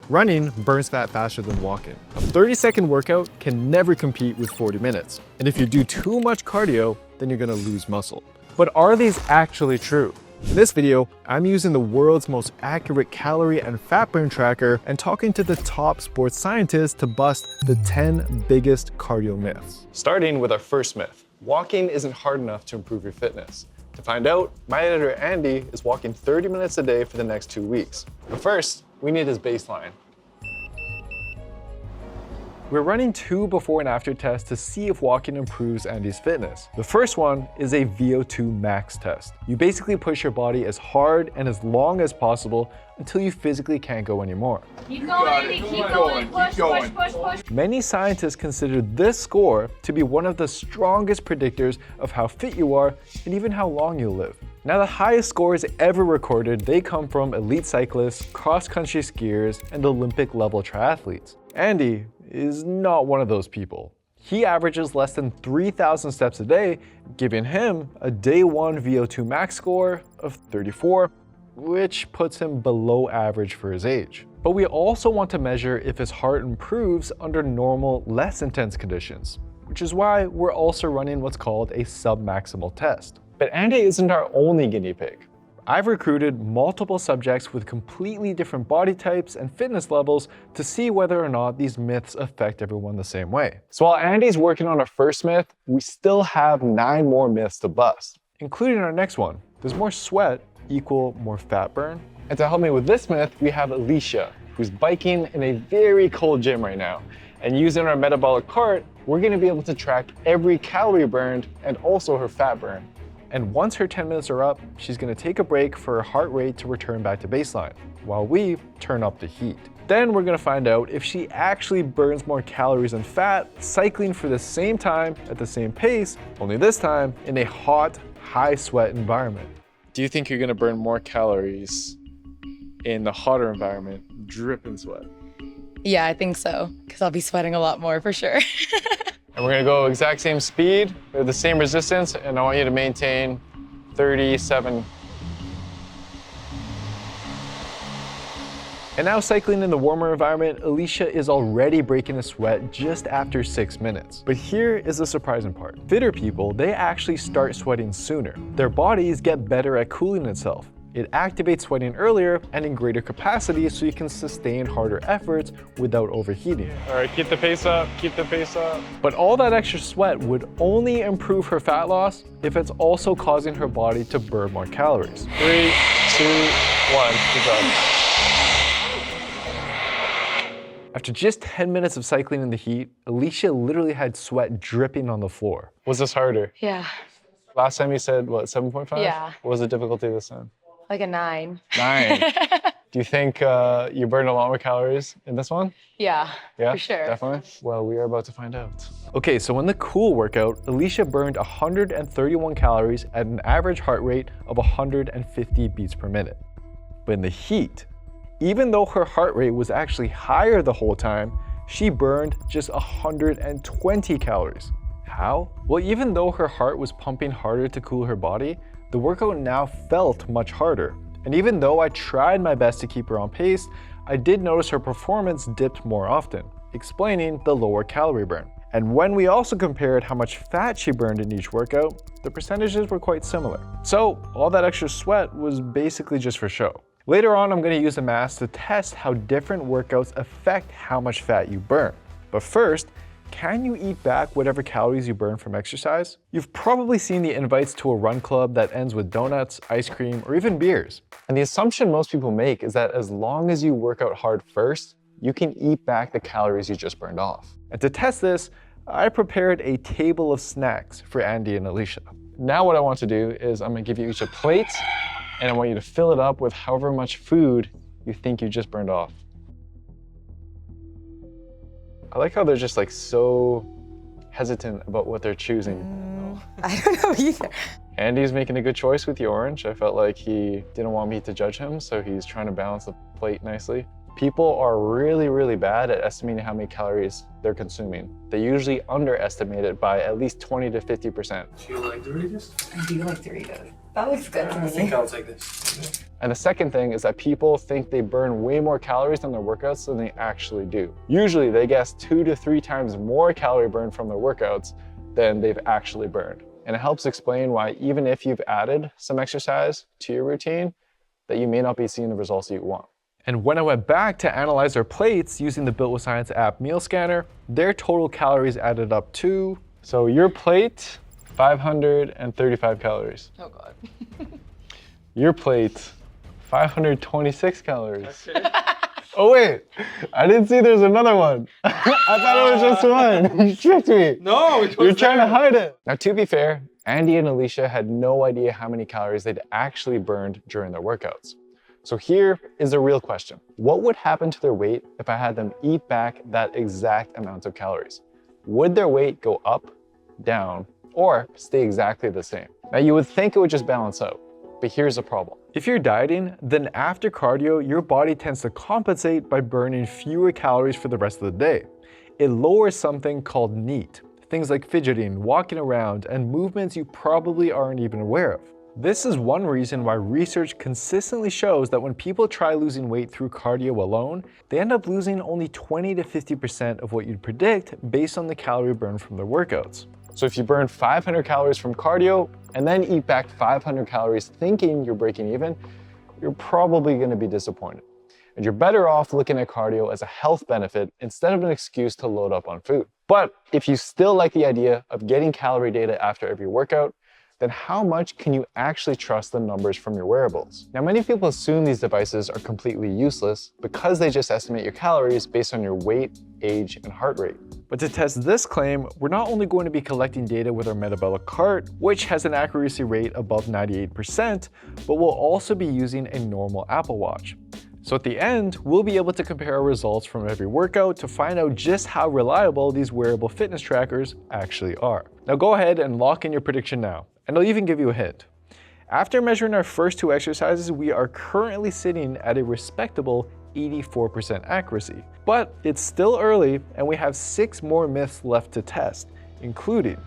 Running burns fat faster than walking. A 30-second workout can never compete with 40 minutes. And if you do too much cardio, then you're gonna lose muscle. But are these actually true? In this video, I'm using the world's most accurate calorie and fat burn tracker and talking to the top sports scientists to bust the 10 biggest cardio myths. Starting with our first myth, walking isn't hard enough to improve your fitness. To find out, my editor Andy is walking 30 minutes a day for the next 2 weeks. But first, we need his baseline. We're running 2 before and after tests to see if walking improves Andy's fitness. The first one is a VO2 max test. You basically push your body as hard and as long as possible until you physically can't go anymore. Keep going, Andy, keep going, push, push, push, push. Many scientists consider this score to be one of the strongest predictors of how fit you are and even how long you'll live. Now, the highest scores ever recorded, they come from elite cyclists, cross-country skiers, and Olympic level triathletes. Andy is not one of those people. He averages less than 3,000 steps a day, giving him a day 1 VO2 max score of 34, which puts him below average for his age. But we also want to measure if his heart improves under normal, less intense conditions, which is why we're also running what's called a submaximal test. But Andy isn't our only guinea pig. I've recruited multiple subjects with completely different body types and fitness levels to see whether or not these myths affect everyone the same way. So while Andy's working on our first myth, we still have 9 more myths to bust, including our next one. Does more sweat equal more fat burn? And to help me with this myth, we have Alicia, who's biking in a very cold gym right now. And using our metabolic cart, we're gonna be able to track every calorie burned and also her fat burn. And once her 10 minutes are up, she's gonna take a break for her heart rate to return back to baseline, while we turn up the heat. Then we're gonna find out if she actually burns more calories and fat cycling for the same time at the same pace, only this time in a hot, high sweat environment. Do you think you're gonna burn more calories in the hotter environment, dripping sweat? Yeah, I think so, because I'll be sweating a lot more for sure. And we're gonna go exact same speed with the same resistance, and I want you to maintain 37. And now cycling in the warmer environment, Alicia is already breaking a sweat just after 6 minutes. But here is the surprising part. Fitter people, they actually start sweating sooner. Their bodies get better at cooling itself. It activates sweating earlier and in greater capacity so you can sustain harder efforts without overheating. All right, keep the pace up, keep the pace up. But all that extra sweat would only improve her fat loss if it's also causing her body to burn more calories. 3, 2, 1, good job. After just 10 minutes of cycling in the heat, Alicia literally had sweat dripping on the floor. Was this harder? Yeah. Last time you said, what, 7.5? Yeah. What was the difficulty this time? Like a 9. 9. Do you think you burned a lot more calories in this one? Yeah, Yeah, for sure. Definitely? Well, we are about to find out. Okay, so in the cool workout, Alicia burned 131 calories at an average heart rate of 150 beats per minute. But in the heat, even though her heart rate was actually higher the whole time, she burned just 120 calories. How? Well, even though her heart was pumping harder to cool her body, the workout now felt much harder. And even though I tried my best to keep her on pace, I did notice her performance dipped more often, explaining the lower calorie burn. And when we also compared how much fat she burned in each workout, the percentages were quite similar. So all that extra sweat was basically just for show. Later on, I'm going to use a mask to test how different workouts affect how much fat you burn. But first, can you eat back whatever calories you burn from exercise? You've probably seen the invites to a run club that ends with donuts, ice cream, or even beers. And the assumption most people make is that as long as you work out hard first, you can eat back the calories you just burned off. And to test this, I prepared a table of snacks for Andy and Alicia. Now what I want to do is I'm gonna give you each a plate, and I want you to fill it up with however much food you think you just burned off. I like how they're just like so hesitant about what they're choosing. I don't know either. Andy's making a good choice with the orange. I felt like he didn't want me to judge him, so he's trying to balance the plate nicely. People are really, really bad at estimating how many calories they're consuming. They usually underestimate it by at least 20 to 50%. Do you like Doritos? I do like Doritos. That looks good to I me. think I'll take this. And the second thing is that people think they burn way more calories on their workouts than they actually do. Usually they guess 2 to 3 times more calorie burn from their workouts than they've actually burned. And it helps explain why even if you've added some exercise to your routine, that you may not be seeing the results you want. And when I went back to analyze their plates using the Built with Science app meal scanner, their total calories added up to, so your plate, 535 calories. Oh God. Your plate, 526 calories. Okay. Oh wait, I didn't see there's another one. I thought it was just one. You tricked me. No, it was You're trying to there. hide it. Now to be fair, Andy and Alicia had no idea how many calories they'd actually burned during their workouts. So here is a real question. What would happen to their weight if I had them eat back that exact amount of calories? Would their weight go up, down, or stay exactly the same? Now you would think it would just balance out, but here's the problem. If you're dieting, then after cardio, your body tends to compensate by burning fewer calories for the rest of the day. It lowers something called NEAT, things like fidgeting, walking around, and movements you probably aren't even aware of. This is one reason why research consistently shows that when people try losing weight through cardio alone, they end up losing only 20 to 50% of what you'd predict based on the calorie burn from their workouts. So if you burn 500 calories from cardio and then eat back 500 calories thinking you're breaking even, you're probably going to be disappointed. And you're better off looking at cardio as a health benefit instead of an excuse to load up on food. But if you still like the idea of getting calorie data after every workout, then how much can you actually trust the numbers from your wearables? Now, many people assume these devices are completely useless because they just estimate your calories based on your weight, age, and heart rate. But to test this claim, we're not only going to be collecting data with our metabolic cart, which has an accuracy rate above 98%, but we'll also be using a normal Apple Watch. So at the end, we'll be able to compare our results from every workout to find out just how reliable these wearable fitness trackers actually are. Now go ahead and lock in your prediction now, and I'll even give you a hint. After measuring our first 2 exercises, we are currently sitting at a respectable 84% accuracy. But it's still early, and we have 6 more myths left to test, including: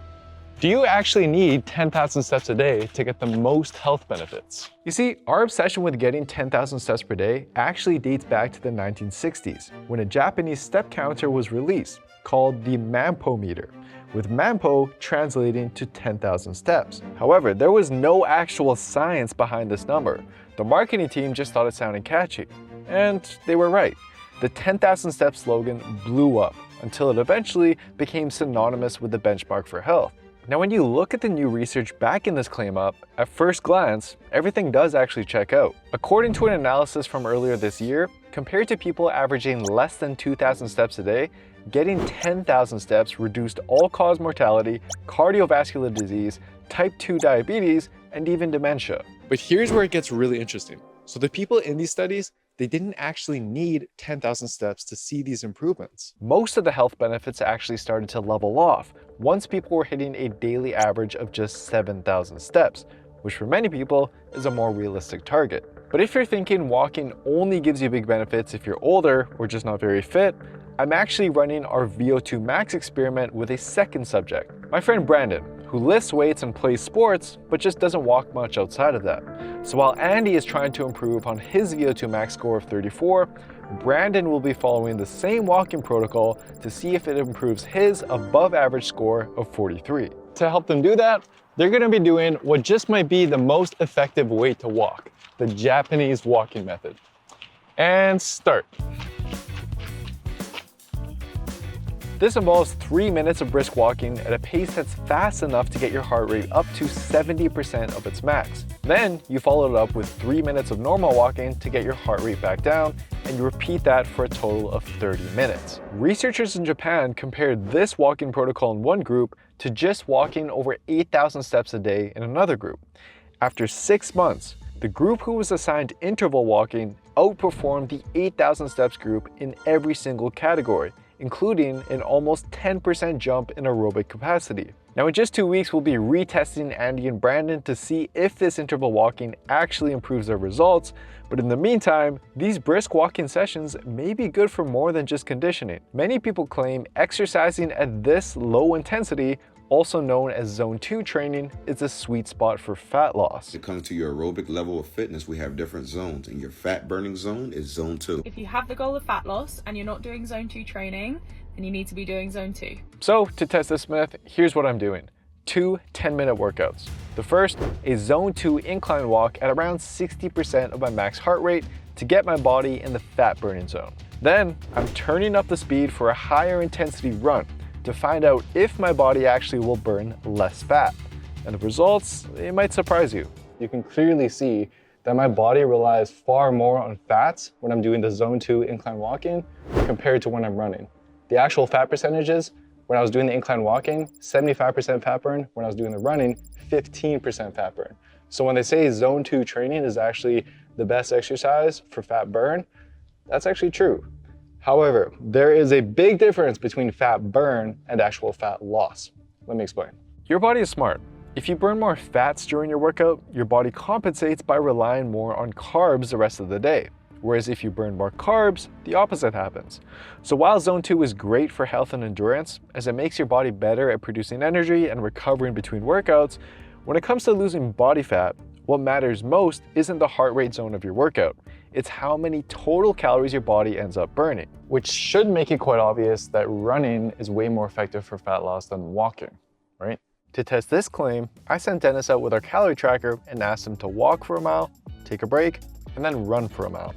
do you actually need 10,000 steps a day to get the most health benefits? You see, our obsession with getting 10,000 steps per day actually dates back to the 1960s, when a Japanese step counter was released, called the Manpo meter, with Manpo translating to 10,000 steps. However, there was no actual science behind this number. The marketing team just thought it sounded catchy. And they were right. The 10,000 steps slogan blew up until it eventually became synonymous with the benchmark for health. Now, when you look at the new research backing this claim up, at first glance, everything does actually check out. According to an analysis from earlier this year, compared to people averaging less than 2,000 steps a day, getting 10,000 steps reduced all-cause mortality, cardiovascular disease, type 2 diabetes, and even dementia. But here's where it gets really interesting. So the people in these studies, they didn't actually need 10,000 steps to see these improvements. Most of the health benefits actually started to level off once people were hitting a daily average of just 7,000 steps, which for many people is a more realistic target. But if you're thinking walking only gives you big benefits if you're older or just not very fit, I'm actually running our VO2 max experiment with a second subject, my friend Brandon, who lifts weights and plays sports, but just doesn't walk much outside of that. So while Andy is trying to improve on his VO2 max score of 34, Brandon will be following the same walking protocol to see if it improves his above average score of 43. To help them do that, they're gonna be doing what just might be the most effective way to walk, the Japanese walking method. And start. This involves 3 minutes of brisk walking at a pace that's fast enough to get your heart rate up to 70% of its max. Then you follow it up with 3 minutes of normal walking to get your heart rate back down, and you repeat that for a total of 30 minutes. Researchers in Japan compared this walking protocol in one group to just walking over 8,000 steps a day in another group. After 6 months, the group who was assigned interval walking outperformed the 8,000 steps group in every single category, including an almost 10% jump in aerobic capacity. Now in just 2 weeks, we'll be retesting Andy and Brandon to see if this interval walking actually improves their results, but in the meantime, these brisk walking sessions may be good for more than just conditioning. Many people claim exercising at this low intensity also known as zone 2 training, is a sweet spot for fat loss. When it comes to your aerobic level of fitness, we have different zones, and your fat burning zone is zone 2. If you have the goal of fat loss and you're not doing zone 2 training, then you need to be doing zone 2. So to test this myth, here's what I'm doing. 2 10-minute workouts. The first, a zone 2 incline walk at around 60% of my max heart rate to get my body in the fat burning zone. Then I'm turning up the speed for a higher intensity run to find out if my body actually will burn less fat. And the results, it might surprise you. You can clearly see that my body relies far more on fats when I'm doing the zone 2 incline walking compared to when I'm running. The actual fat percentages, when I was doing the incline walking, 75% fat burn. When I was doing the running, 15% fat burn. So when they say zone 2 training is actually the best exercise for fat burn, that's actually true. However, there is a big difference between fat burn and actual fat loss. Let me explain. Your body is smart. If you burn more fats during your workout, your body compensates by relying more on carbs the rest of the day. Whereas if you burn more carbs, the opposite happens. So while zone 2 is great for health and endurance, as it makes your body better at producing energy and recovering between workouts, when it comes to losing body fat, what matters most isn't the heart rate zone of your workout. It's how many total calories your body ends up burning. Which should make it quite obvious that running is way more effective for fat loss than walking, right? To test this claim, I sent Dennis out with our calorie tracker and asked him to walk for a mile, take a break, and then run for a mile.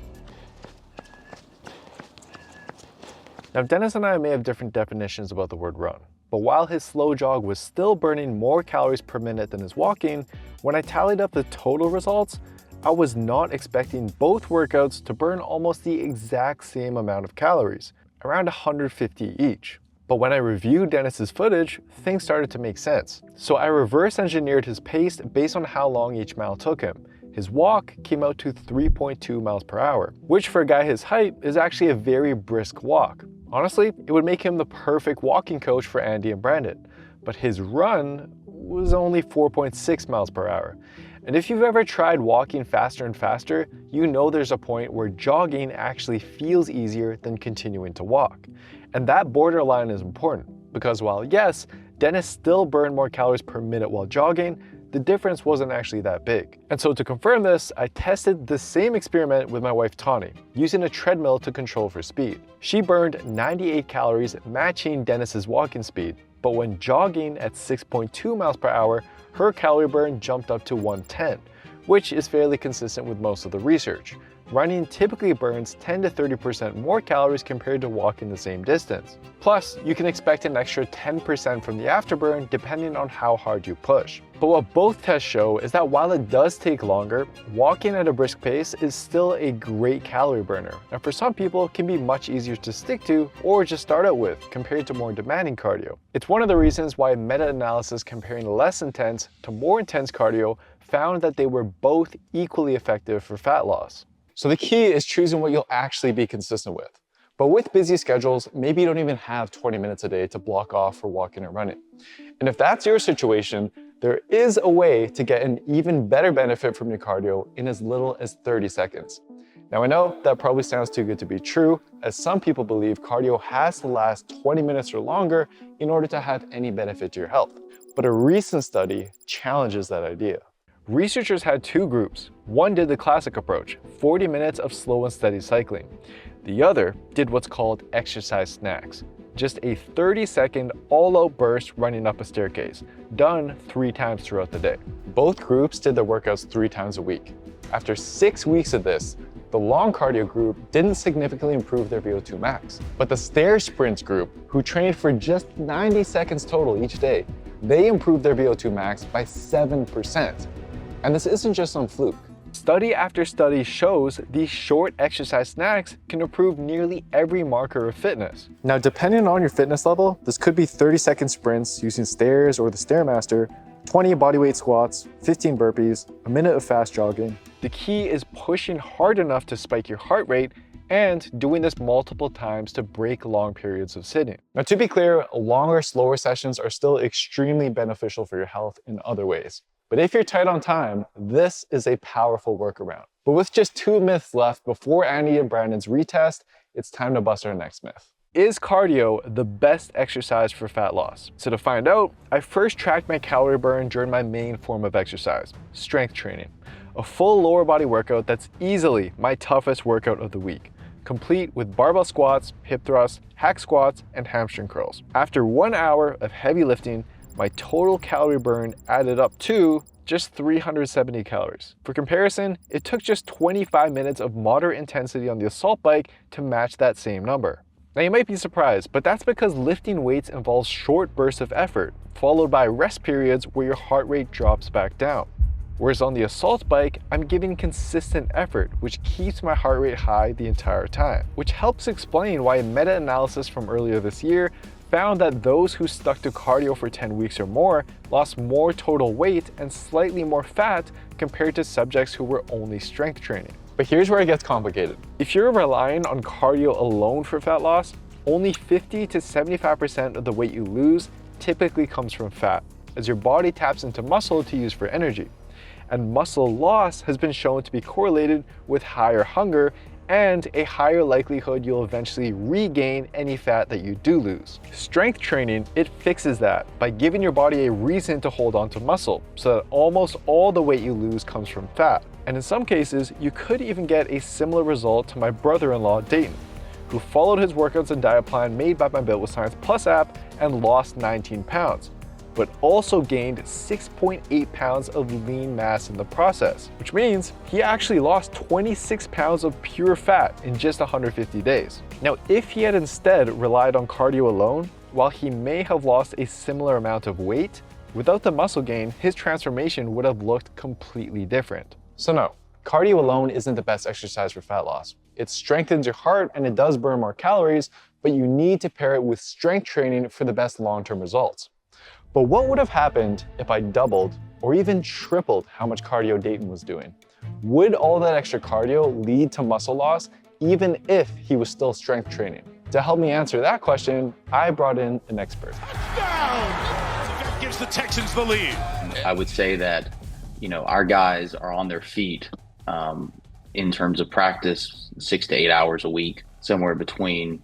Now, Dennis and I may have different definitions about the word run, but while his slow jog was still burning more calories per minute than his walking, when I tallied up the total results, I was not expecting both workouts to burn almost the exact same amount of calories, around 150 each. But when I reviewed Dennis's footage, things started to make sense. So I reverse engineered his pace based on how long each mile took him. His walk came out to 3.2 miles per hour, which for a guy his height is actually a very brisk walk. Honestly, it would make him the perfect walking coach for Andy and Brandon. But his run was only 4.6 miles per hour. And if you've ever tried walking faster and faster, you know there's a point where jogging actually feels easier than continuing to walk. And that borderline is important because while yes, Dennis still burned more calories per minute while jogging, the difference wasn't actually that big. And so to confirm this, I tested the same experiment with my wife Tawny, using a treadmill to control for speed. She burned 98 calories, matching Dennis's walking speed, but when jogging at 6.2 miles per hour, her calorie burn jumped up to 110, which is fairly consistent with most of the research. Running typically burns 10 to 30% more calories compared to walking the same distance. Plus, you can expect an extra 10% from the afterburn depending on how hard you push. But what both tests show is that while it does take longer, walking at a brisk pace is still a great calorie burner, and for some people can be much easier to stick to or just start out with compared to more demanding cardio. It's one of the reasons why meta-analysis comparing less intense to more intense cardio found that they were both equally effective for fat loss. So the key is choosing what you'll actually be consistent with. But with busy schedules, maybe you don't even have 20 minutes a day to block off for walking or running. And if that's your situation, there is a way to get an even better benefit from your cardio in as little as 30 seconds. Now I know that probably sounds too good to be true, as some people believe cardio has to last 20 minutes or longer in order to have any benefit to your health. But a recent study challenges that idea. Researchers had two groups. One did the classic approach, 40 minutes of slow and steady cycling. The other did what's called exercise snacks, just a 30-second all-out burst running up a staircase, done 3 times throughout the day. Both groups did their workouts 3 times a week. After 6 weeks of this, the long cardio group didn't significantly improve their VO2 max, but the stair sprints group, who trained for just 90 seconds total each day, they improved their VO2 max by 7%. And this isn't just some fluke. Study after study shows these short exercise snacks can improve nearly every marker of fitness. Now, depending on your fitness level, this could be 30-second sprints using stairs or the Stairmaster, 20 bodyweight squats, 15 burpees, a minute of fast jogging. The key is pushing hard enough to spike your heart rate and doing this multiple times to break long periods of sitting. Now, to be clear, longer, slower sessions are still extremely beneficial for your health in other ways. But if you're tight on time, this is a powerful workaround. But with just 2 myths left before Andy and Brandon's retest, it's time to bust our next myth. is cardio the best exercise for fat loss? So to find out, I first tracked my calorie burn during my main form of exercise, strength training. A full lower body workout that's easily my toughest workout of the week, complete with barbell squats, hip thrusts, hack squats, and hamstring curls. After 1 hour of heavy lifting, my total calorie burn added up to just 370 calories. For comparison, it took just 25 minutes of moderate intensity on the assault bike to match that same number. Now you might be surprised, but that's because lifting weights involves short bursts of effort, followed by rest periods where your heart rate drops back down. Whereas on the assault bike, I'm giving consistent effort, which keeps my heart rate high the entire time, which helps explain why a meta-analysis from earlier this year found that those who stuck to cardio for 10 weeks or more lost more total weight and slightly more fat compared to subjects who were only strength training. But here's where it gets complicated. If you're relying on cardio alone for fat loss, only 50 to 75% of the weight you lose typically comes from fat, as your body taps into muscle to use for energy. And muscle loss has been shown to be correlated with higher hunger and a higher likelihood you'll eventually regain any fat that you do lose. Strength training, it fixes that by giving your body a reason to hold on to muscle, so that almost all the weight you lose comes from fat. And in some cases, you could even get a similar result to my brother-in-law, Dayton, who followed his workouts and diet plan made by my Built with Science Plus app and lost 19 pounds, but also gained 6.8 pounds of lean mass in the process, which means he actually lost 26 pounds of pure fat in just 150 days. Now, if he had instead relied on cardio alone, while he may have lost a similar amount of weight, without the muscle gain, his transformation would have looked completely different. So no, cardio alone isn't the best exercise for fat loss. It strengthens your heart and it does burn more calories, but you need to pair it with strength training for the best long-term results. But what would have happened if I doubled or even tripled how much cardio Dayton was doing? Would all that extra cardio lead to muscle loss even if he was still strength training? To help me answer that question, I brought in an expert. Touchdown! That gives the Texans the lead. I would say that, our guys are on their feet in terms of practice 6 to 8 hours a week, somewhere between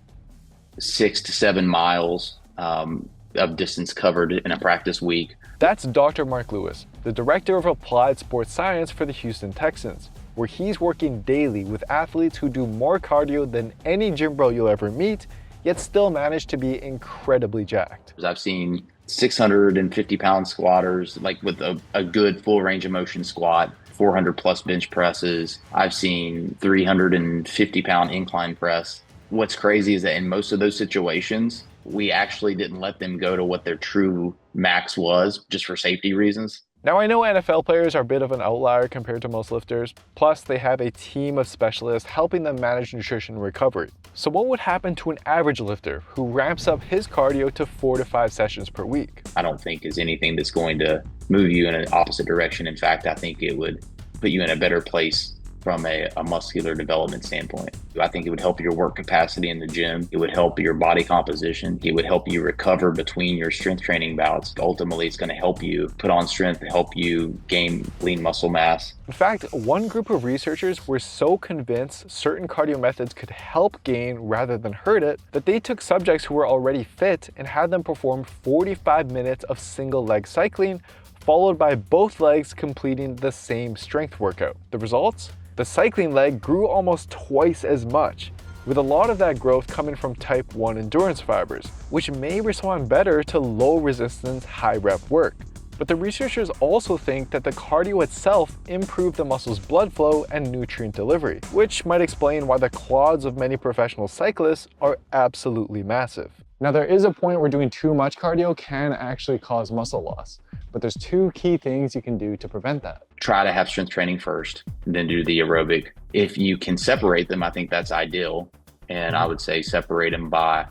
6 to 7 miles of distance covered in a practice week. That's Dr. Mark Lewis, the Director of Applied Sports Science for the Houston Texans, where he's working daily with athletes who do more cardio than any gym bro you'll ever meet, yet still manage to be incredibly jacked. I've seen 650-pound squatters, like with a good full range of motion squat, 400 plus bench presses. I've seen 350-pound incline press. What's crazy is that in most of those situations, we actually didn't let them go to what their true max was, just for safety reasons. Now I know NFL players are a bit of an outlier compared to most lifters, plus they have a team of specialists helping them manage nutrition and recovery. So what would happen to an average lifter who ramps up his cardio to 4 to 5 sessions per week? I don't think is anything that's going to move you in an opposite direction. In fact, I think it would put you in a better place from a muscular development standpoint. I think it would help your work capacity in the gym. It would help your body composition. It would help you recover between your strength training bouts. Ultimately, it's going to help you put on strength, help you gain lean muscle mass. In fact, one group of researchers were so convinced certain cardio methods could help gain rather than hurt it, that they took subjects who were already fit and had them perform 45 minutes of single leg cycling, followed by both legs completing the same strength workout. The results? The cycling leg grew almost twice as much, with a lot of that growth coming from type 1 endurance fibers, which may respond better to low resistance, high rep work. But the researchers also think that the cardio itself improved the muscle's blood flow and nutrient delivery, which might explain why the quads of many professional cyclists are absolutely massive. Now there is a point where doing too much cardio can actually cause muscle loss, but there's 2 key things you can do to prevent that. Try to have strength training first, and then do the aerobic. If you can separate them, I think that's ideal. And I would say separate them by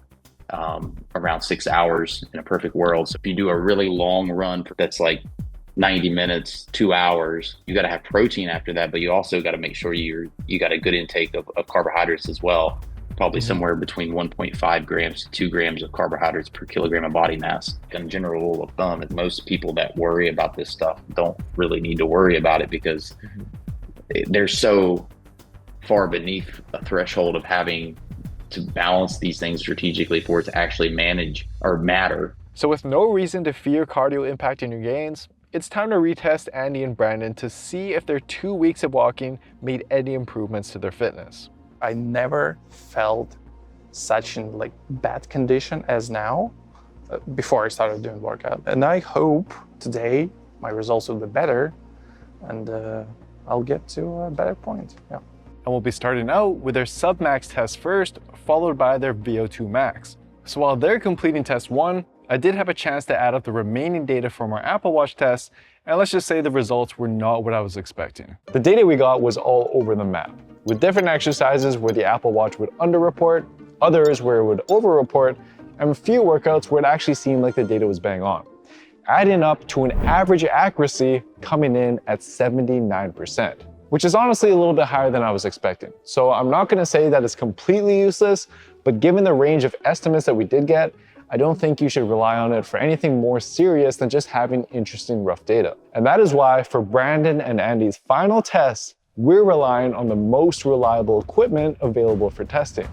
around 6 hours in a perfect world. So if you do a really long run that's like 90 minutes, 2 hours, you got to have protein after that, but you also got to make sure you got a good intake of carbohydrates as well. Probably somewhere between 1.5 grams to 2 grams of carbohydrates per kilogram of body mass. And general rule of thumb is most people that worry about this stuff don't really need to worry about it, because they're so far beneath a threshold of having to balance these things strategically for it to actually manage or matter. So with no reason to fear cardio impacting your gains, it's time to retest Andy and Brandon to see if their 2 weeks of walking made any improvements to their fitness. I never felt such in like bad condition as now before I started doing workout. And I hope today my results will be better and I'll get to a better point. Yeah. And we'll be starting out with their submax test first, followed by their VO2 max. So while they're completing test 1, I did have a chance to add up the remaining data from our Apple Watch test, and let's just say the results were not what I was expecting. The data we got was all over the map, with different exercises where the Apple Watch would underreport, others where it would overreport, and a few workouts where it actually seemed like the data was bang on, adding up to an average accuracy coming in at 79%, which is honestly a little bit higher than I was expecting. So I'm not gonna say that it's completely useless, but given the range of estimates that we did get, I don't think you should rely on it for anything more serious than just having interesting rough data. And that is why for Brandon and Andy's final tests, we're relying on the most reliable equipment available for testing.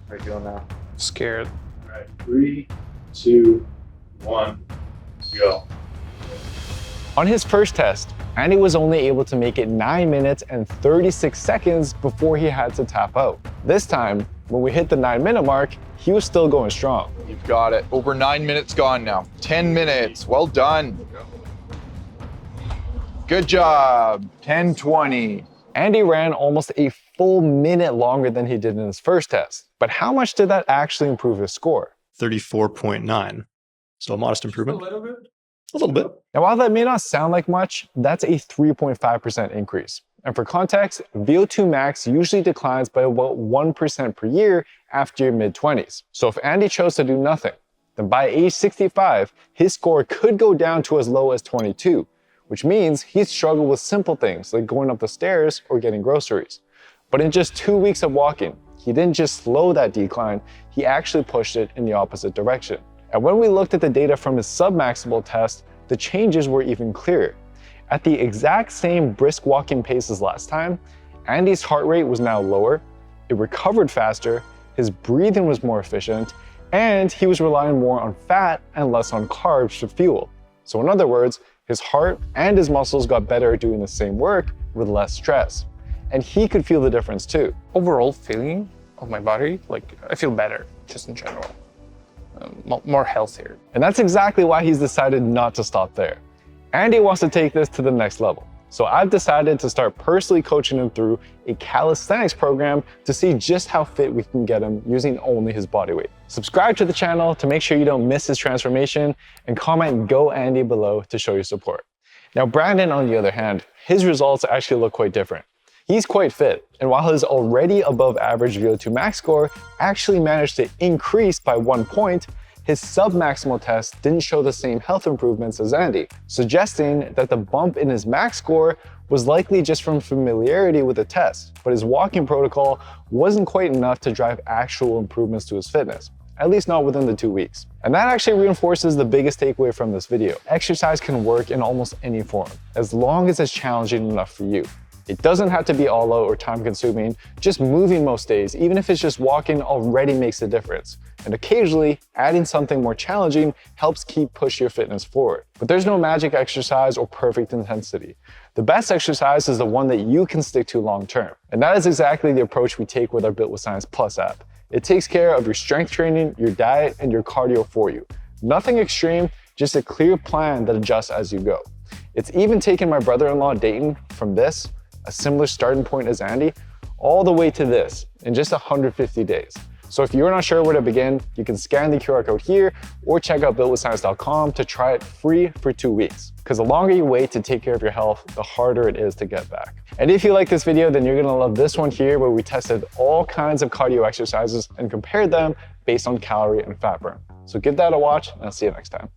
How are you doing now? Scared. All right, 3, 2, 1, go. On his first test, Andy was only able to make it 9 minutes and 36 seconds before he had to tap out. This time, when we hit the 9-minute mark, he was still going strong. You've got it. Over 9 minutes gone now. 10 minutes. Well done. Good job. 10:20. Andy ran almost a full minute longer than he did in his first test. But how much did that actually improve his score? 34.9. So a modest improvement. A little bit. A little bit. Now, while that may not sound like much, that's a 3.5% increase. And for context, VO2 max usually declines by about 1% per year after your mid-20s. So if Andy chose to do nothing, then by age 65, his score could go down to as low as 22, which means he'd struggle with simple things like going up the stairs or getting groceries. But in just 2 weeks of walking, he didn't just slow that decline, he actually pushed it in the opposite direction. And when we looked at the data from his submaximal test, the changes were even clearer. At the exact same brisk walking pace as last time, Andy's heart rate was now lower, it recovered faster, his breathing was more efficient, and he was relying more on fat and less on carbs for fuel. So in other words, his heart and his muscles got better at doing the same work with less stress. And he could feel the difference too. Overall feeling of my body, like I feel better just in general. More healthier. And that's exactly why he's decided not to stop there. Andy wants to take this to the next level. So I've decided to start personally coaching him through a calisthenics program to see just how fit we can get him using only his body weight. Subscribe to the channel to make sure you don't miss his transformation, and comment "Go Andy" below to show your support. Now Brandon, on the other hand, his results actually look quite different. He's quite fit, and while his already above average VO2 max score actually managed to increase by 1 point, his submaximal test didn't show the same health improvements as Andy, suggesting that the bump in his max score was likely just from familiarity with the test, but his walking protocol wasn't quite enough to drive actual improvements to his fitness, at least not within the 2 weeks. And that actually reinforces the biggest takeaway from this video. Exercise can work in almost any form, as long as it's challenging enough for you. It doesn't have to be all out or time consuming. Just moving most days, even if it's just walking, already makes a difference. And occasionally, adding something more challenging helps keep pushing your fitness forward. But there's no magic exercise or perfect intensity. The best exercise is the one that you can stick to long term. And that is exactly the approach we take with our Built with Science Plus app. It takes care of your strength training, your diet, and your cardio for you. Nothing extreme, just a clear plan that adjusts as you go. It's even taken my brother-in-law Dayton from this, a similar starting point as Andy, all the way to this in just 150 days. So if you're not sure where to begin, you can scan the QR code here or check out builtwithscience.com to try it free for 2 weeks. Because the longer you wait to take care of your health, the harder it is to get back. And if you like this video, then you're gonna love this one here where we tested all kinds of cardio exercises and compared them based on calorie and fat burn. So give that a watch, and I'll see you next time.